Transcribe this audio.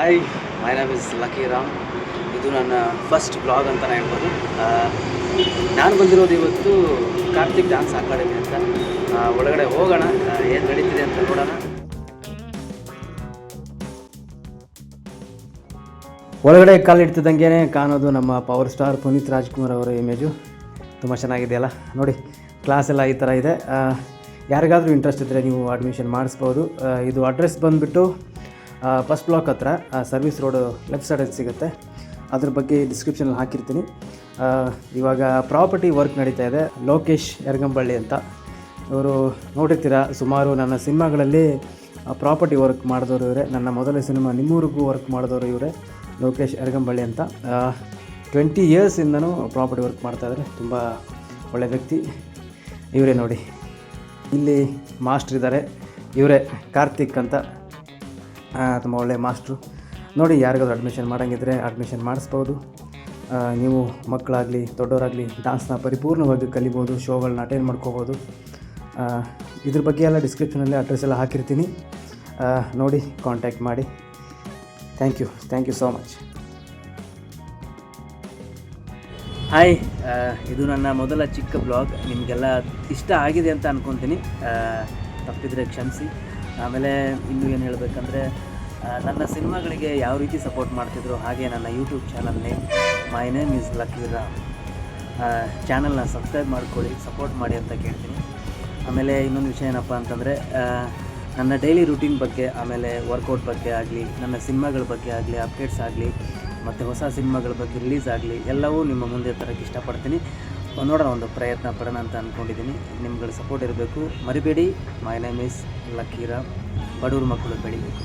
Hi, my name is lucky Ram. ಇದು ನನ್ನ first blog ಅಂತಲೇ ಹೇಳ್ಬೋದು. ನಾನು ಬಂದಿರೋದು ಇವತ್ತು ಕಾರ್ತಿಕ್ ಡ್ಯಾನ್ಸ್ ಅಕಾಡೆಮಿ ಅಂತ. ಒಳಗಡೆ ಹೋಗೋಣ, ಏನು ನಡೀತಿದೆ ಅಂತ ನೋಡೋಣ. ಒಳಗಡೆ ಕಾಲಿಡ್ತಿದ್ದಂಗೆ ಕಾಣೋದು ನಮ್ಮ ಪವರ್ ಸ್ಟಾರ್ ಪುನೀತ್ ರಾಜ್ಕುಮಾರ್ ಅವರ ಇಮೇಜು. ತುಂಬ ಚೆನ್ನಾಗಿದೆಯಲ್ಲ ನೋಡಿ. ಕ್ಲಾಸ್ ಎಲ್ಲ ಈ ಥರ ಇದೆ. ಯಾರಿಗಾದರೂ ಇಂಟ್ರೆಸ್ಟ್ ಇದ್ದರೆ ನೀವು ಅಡ್ಮಿಷನ್ ಮಾಡಿಸ್ಬೋದು. ಇದು ಅಡ್ರೆಸ್ ಬಂದುಬಿಟ್ಟು ಫಸ್ಟ್ ಬ್ಲಾಕ್ ಹತ್ರ ಸರ್ವಿಸ್ ರೋಡು ಲೆಫ್ಟ್ ಸೈಡಲ್ಲಿ ಸಿಗುತ್ತೆ. ಅದ್ರ ಬಗ್ಗೆ ಡಿಸ್ಕ್ರಿಪ್ಷನಲ್ಲಿ ಹಾಕಿರ್ತೀನಿ. ಇವಾಗ ಪ್ರಾಪರ್ಟಿ ವರ್ಕ್ ನಡೀತಾ ಇದೆ. ಲೋಕೇಶ್ ಯರಗಂಬಳ್ಳಿ ಅಂತ ಇವರು ನೋಡಿರ್ತೀರ, ಸುಮಾರು ನನ್ನ ಸಿನಿಮಾಗಳಲ್ಲಿ ಪ್ರಾಪರ್ಟಿ ವರ್ಕ್ ಮಾಡಿದವರು ಇವರೇ. ನನ್ನ ಮೊದಲ ಸಿನಿಮಾ ನಿಮ್ಮೂರಿಗೂ ವರ್ಕ್ ಮಾಡಿದವರು ಇವರೇ, ಲೋಕೇಶ್ ಯರಗಂಬಳ್ಳಿ ಅಂತ. 20 ಇಯರ್ಸಿಂದನೂ ಪ್ರಾಪರ್ಟಿ ವರ್ಕ್ ಮಾಡ್ತಾಯಿದ್ದಾರೆ. ತುಂಬ ಒಳ್ಳೆಯ ವ್ಯಕ್ತಿ ಇವರೇ ನೋಡಿ. ಇಲ್ಲಿ ಮಾಸ್ಟ್ರ್ ಇದ್ದಾರೆ, ಇವರೇ ಕಾರ್ತಿಕ್ ಅಂತ. ತುಂಬ ಒಳ್ಳೆಯ ಮಾಸ್ಟ್ರು ನೋಡಿ. ಯಾರಿಗಾದ್ರೂ ಅಡ್ಮಿಷನ್ ಮಾಡೋಂಗಿದ್ರೆ ಅಡ್ಮಿಷನ್ ಮಾಡಿಸ್ಬೋದು. ನೀವು ಮಕ್ಕಳಾಗಲಿ ದೊಡ್ಡವರಾಗಲಿ ಡ್ಯಾನ್ಸ್ನ ಪರಿಪೂರ್ಣವಾಗಿ ಕಲಿಬೋದು, ಶೋಗಳನ್ನ ಅಟೆಂಡ್ ಮಾಡ್ಕೋಬೋದು. ಇದ್ರ ಬಗ್ಗೆ ಎಲ್ಲ ಡಿಸ್ಕ್ರಿಪ್ಷನಲ್ಲಿ ಅಡ್ರೆಸ್ ಎಲ್ಲ ಹಾಕಿರ್ತೀನಿ, ನೋಡಿ ಕಾಂಟ್ಯಾಕ್ಟ್ ಮಾಡಿ. Thank you so much. Hi, ಇದು ನನ್ನ ಮೊದಲ ಚಿಕ್ಕ ಬ್ಲಾಗ್. ನಿಮಗೆಲ್ಲ ಇಷ್ಟ ಆಗಿದೆ ಅಂತ ಅಂದ್ಕೊತೀನಿ. ತಪ್ಪಿದರೆ ಕ್ಷಮಿಸಿ. ಆಮೇಲೆ ಇನ್ನೂ ಏನು ಹೇಳಬೇಕಂದ್ರೆ, ನನ್ನ ಸಿನಿಮಾಗಳಿಗೆ ಯಾವ ರೀತಿ ಸಪೋರ್ಟ್ ಮಾಡ್ತಿದ್ರು ಹಾಗೆ ನನ್ನ YouTube channel name my name is lucky Ram. ಚಾನಲ್ನ ಸಬ್ಸ್ಕ್ರೈಬ್ ಮಾಡ್ಕೊಳ್ಳಿ, ಸಪೋರ್ಟ್ ಮಾಡಿ ಅಂತ ಕೇಳ್ತೀನಿ. ಆಮೇಲೆ ಇನ್ನೊಂದು ವಿಷಯ ಏನಪ್ಪ ಅಂತಂದರೆ, ನನ್ನ ಡೈಲಿ ರೂಟೀನ್ ಬಗ್ಗೆ, ಆಮೇಲೆ ವರ್ಕೌಟ್ ಬಗ್ಗೆ ಆಗಲಿ, ನನ್ನ ಸಿನಿಮಾಗಳ ಬಗ್ಗೆ ಆಗಲಿ, ಅಪ್ಡೇಟ್ಸ್ ಆಗಲಿ, ಮತ್ತು ಹೊಸ ಸಿನಿಮಾಗಳ ಬಗ್ಗೆ ರಿಲೀಸ್ ಆಗಲಿ, ಎಲ್ಲವೂ ನಿಮ್ಮ ಮುಂದೆ ತರೋಕ್ಕೆ ಇಷ್ಟಪಡ್ತೀನಿ. ನೋಡೋಣ, ಒಂದು ಪ್ರಯತ್ನ ಪಡೋಣ ಅಂತ ಅಂದ್ಕೊಂಡಿದ್ದೀನಿ. ನಿಮ್ಗಳ ಸಪೋರ್ಟ್ ಇರಬೇಕು, ಮರಿಬೇಡಿ. My name is lucky Ram. ಬಡವ್ರ ಮಕ್ಕಳು ಬೆಳಿಬೇಕು.